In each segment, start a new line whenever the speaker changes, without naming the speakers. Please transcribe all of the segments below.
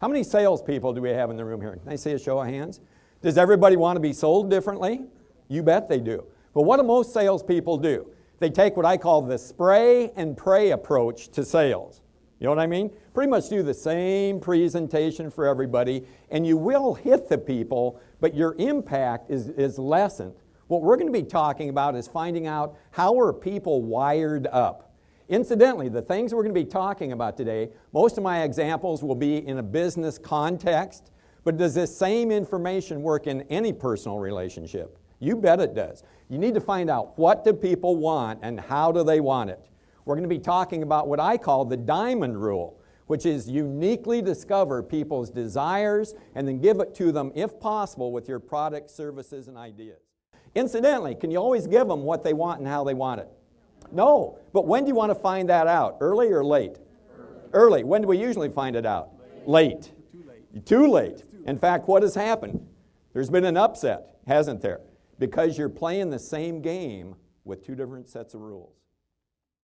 How many salespeople do we have in the room here? Can I see a show of hands? Does everybody want to be sold differently? You bet they do. But what do most salespeople do? They take what I call the spray and pray approach to sales. You know what I mean? Pretty much do the same presentation for everybody, and you will hit the people, but your impact is lessened. What we're going to be talking about is finding out how are people wired up. Incidentally, the things we're going to be talking about today, most of my examples will be in a business context, but does this same information work in any personal relationship? You bet it does. You need to find out what do people want and how do they want it. We're going to be talking about what I call the diamond rule, which is uniquely discover people's desires and then give it to them, if possible, with your products, services, and ideas. Incidentally, can you always give them what they want and how they want it? No. But when do you want to find that out? Early or late? Early. When do we usually find it out? Late. Too late. In fact, what has happened? There's been an upset, hasn't there? Because you're playing the same game with two different sets of rules.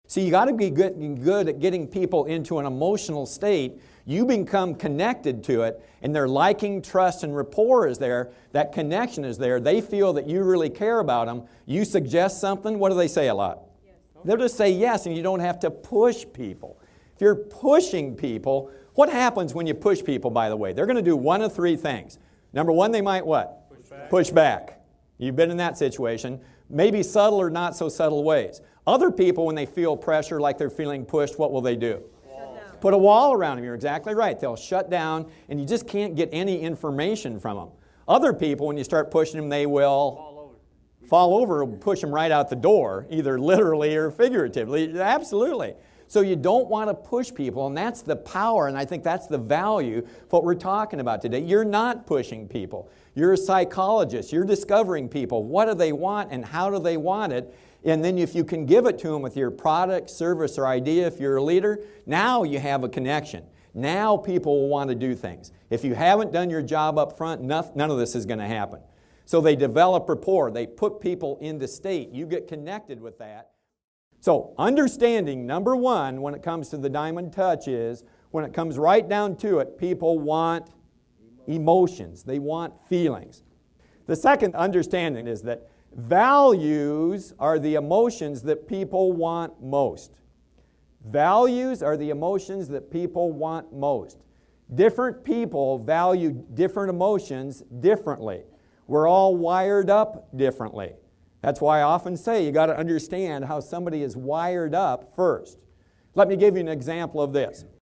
So you got to be good at getting people into an emotional state. You become connected to it, and their liking, trust, and rapport is there. That connection is there. They feel that you really care about them. You suggest something, what do they say a lot? Yes. They'll just say yes, and you don't have to push people. If you're pushing people, what happens when you push people, by the way? They're going to do one of three things. Number one, they might what? Push back. You've been in that situation. Maybe subtle or not so subtle ways. Other people, when they feel pressure like they're feeling pushed, what will they do? Put a wall around them. You're exactly right. They'll shut down, and you just can't get any information from them. Other people, when you start pushing them, they will fall over and push them right out the door, either literally or figuratively. Absolutely. So you don't want to push people, and that's the power, and I think that's the value of what we're talking about today. You're not pushing people. You're a psychologist. You're discovering people. What do they want, and how do they want it? And then if you can give it to them with your product, service, or idea, if you're a leader, now you have a connection. Now people will want to do things. If you haven't done your job up front, none of this is going to happen. So they develop rapport. They put people into state. You get connected with that. So understanding, number one, when it comes to the diamond touch is, when it comes right down to it, people want emotions. They want feelings. The second understanding is that values are the emotions that people want most. Values are the emotions that people want most. Different people value different emotions differently. We're all wired up differently. That's why I often say you got to understand how somebody is wired up first. Let me give you an example of this.